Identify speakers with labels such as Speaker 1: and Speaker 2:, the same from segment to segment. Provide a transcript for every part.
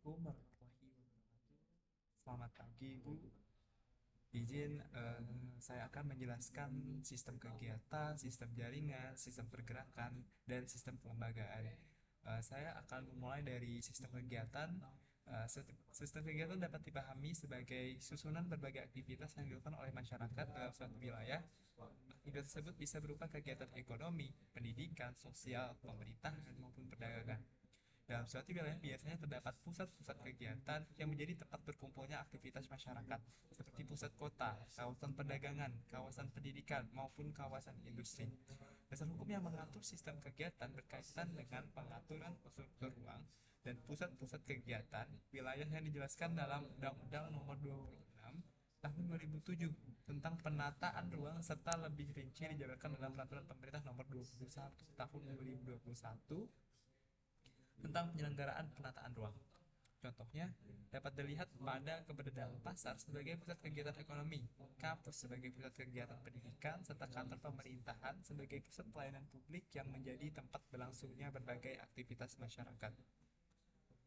Speaker 1: Assalamualaikum warahmatullahi wabarakatuh. Selamat pagi, Bu. Izin saya akan menjelaskan sistem kegiatan, sistem jaringan, sistem pergerakan, dan sistem kelembagaan. Saya akan memulai dari sistem kegiatan. Sistem kegiatan dapat dipahami sebagai susunan berbagai aktivitas yang dilakukan oleh masyarakat dalam suatu wilayah. Aktivitas tersebut bisa berupa kegiatan ekonomi, pendidikan, sosial, pemerintahan, maupun perdagangan. Dalam suatu wilayah biasanya terdapat pusat-pusat kegiatan yang menjadi tempat berkumpulnya aktivitas masyarakat, seperti pusat kota, kawasan perdagangan, kawasan pendidikan, maupun kawasan industri. Dasar hukum yang mengatur sistem kegiatan berkaitan dengan pengaturan struktur ruang dan pusat-pusat kegiatan wilayah yang dijelaskan dalam Undang-Undang Nomor 26 Tahun 2007 tentang penataan ruang serta lebih rinci dijabarkan dalam Peraturan Pemerintah Nomor 21 Tahun 2021 tentang penyelenggaraan penataan ruang. Contohnya, dapat dilihat pada keberadaan pasar sebagai pusat kegiatan ekonomi, kampus sebagai pusat kegiatan pendidikan, serta kantor pemerintahan sebagai pusat pelayanan publik yang menjadi tempat berlangsungnya berbagai aktivitas masyarakat.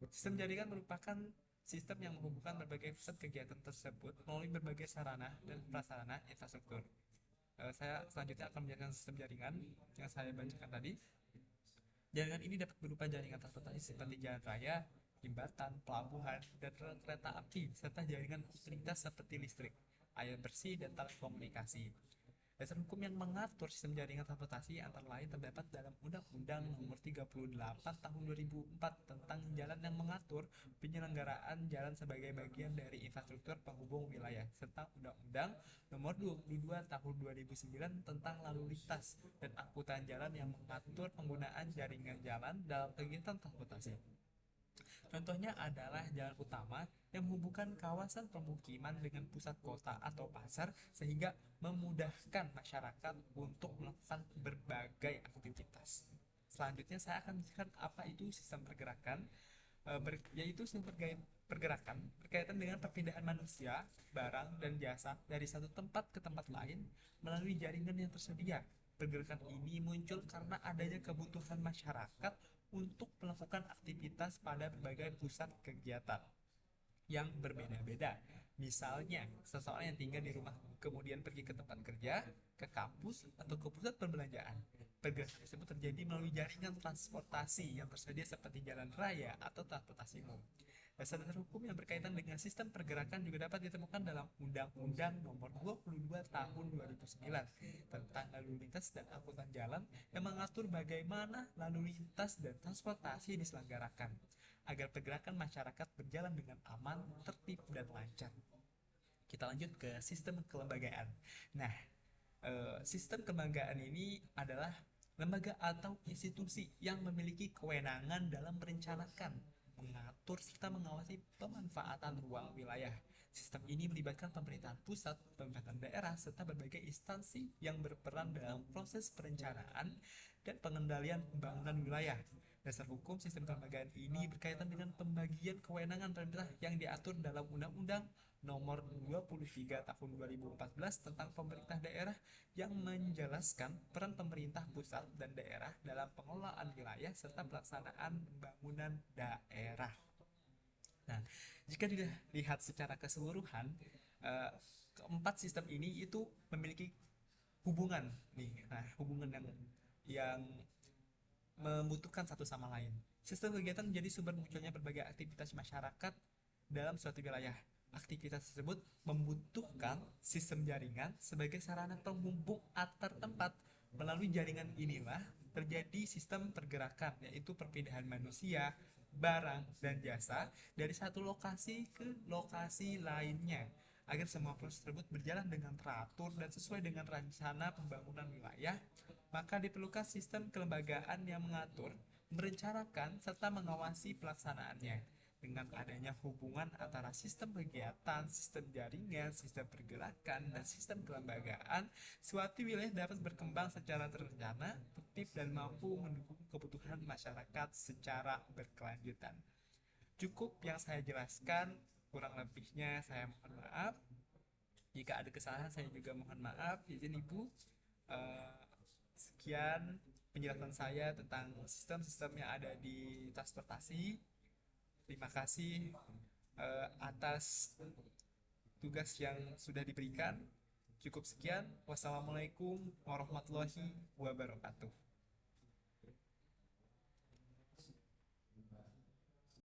Speaker 1: Sistem jaringan merupakan sistem yang menghubungkan berbagai pusat kegiatan tersebut melalui berbagai sarana dan prasarana infrastruktur. Saya selanjutnya akan menjelaskan sistem jaringan yang saya bacakan tadi. Jaringan ini dapat berupa jaringan transportasi seperti jalan raya, jembatan, pelabuhan, dan rel kereta api, serta jaringan utilitas seperti listrik, air bersih, dan telekomunikasi. Dasar hukum yang mengatur sistem jaringan transportasi antara lain terdapat dalam Undang-Undang Nomor 38 Tahun 2004 tentang jalan yang mengatur penyelenggaraan jalan sebagai bagian dari infrastruktur penghubung wilayah, serta Undang-Undang Nomor 22 Tahun 2009 tentang lalu lintas dan angkutan jalan yang mengatur penggunaan jaringan jalan dalam kegiatan transportasi. Contohnya adalah jalan utama yang menghubungkan kawasan pemukiman dengan pusat kota atau pasar sehingga memudahkan masyarakat untuk melakukan berbagai aktivitas. Selanjutnya saya akan menjelaskan apa itu sistem pergerakan, yaitu sistem pergerakan berkaitan dengan perpindahan manusia, barang, dan jasa dari satu tempat ke tempat lain melalui jaringan yang tersedia. Pergerakan ini muncul karena adanya kebutuhan masyarakat untuk melakukan aktivitas pada berbagai pusat kegiatan yang berbeda-beda. Misalnya, seseorang yang tinggal di rumah kemudian pergi ke tempat kerja, ke kampus, atau ke pusat perbelanjaan. Pergerakan tersebut terjadi melalui jaringan transportasi yang tersedia seperti jalan raya atau transportasi umum. Dasar-dasar hukum yang berkaitan dengan sistem pergerakan juga dapat ditemukan dalam Undang-Undang Nomor 22 Tahun 2009 tentang lalu lintas dan angkutan jalan yang mengatur bagaimana lalu lintas dan transportasi diselenggarakan agar pergerakan masyarakat berjalan dengan aman, tertib, dan lancar. Kita lanjut ke sistem kelembagaan. Nah, sistem kelembagaan ini adalah lembaga atau institusi yang memiliki kewenangan dalam merencanakan, mengatur, serta mengawasi pemanfaatan ruang wilayah. Sistem ini melibatkan pemerintahan pusat, pemerintahan daerah, serta berbagai instansi yang berperan dalam proses perencanaan dan pengendalian pembangunan wilayah. Dasar hukum sistem kelembagaan ini berkaitan dengan pembagian kewenangan pemerintah yang diatur dalam Undang-Undang Nomor 23 Tahun 2014 tentang pemerintah daerah yang menjelaskan peran pemerintah pusat dan daerah dalam pengelolaan wilayah serta pelaksanaan pembangunan daerah. Nah, jika dilihat secara keseluruhan, eh, keempat sistem ini itu memiliki hubungan nih. Nah, hubungan yang membutuhkan satu sama lain. Sistem kegiatan menjadi sumber munculnya berbagai aktivitas masyarakat dalam suatu wilayah. Aktivitas tersebut membutuhkan sistem jaringan sebagai sarana penghubung antar tempat. Melalui jaringan inilah terjadi sistem pergerakan, yaitu perpindahan manusia, barang, dan jasa dari satu lokasi ke lokasi lainnya agar semua proses tersebut berjalan dengan teratur dan sesuai dengan rencana pembangunan wilayah, maka diperlukan sistem kelembagaan yang mengatur, merencanakan, serta mengawasi pelaksanaannya. Dengan adanya hubungan antara sistem kegiatan, sistem jaringan, sistem pergerakan, dan sistem kelembagaan, suatu wilayah dapat berkembang secara terencana, tertib, dan mampu mendukung kebutuhan masyarakat secara berkelanjutan. Cukup yang saya jelaskan, kurang lebihnya saya mohon maaf. Jika ada kesalahan saya juga mohon maaf. Izin Ibu. Eh, Sekian penjelasan saya tentang sistem-sistem yang ada di transportasi. Terima kasih atas tugas yang sudah diberikan. Cukup sekian. Wassalamualaikum warahmatullahi wabarakatuh.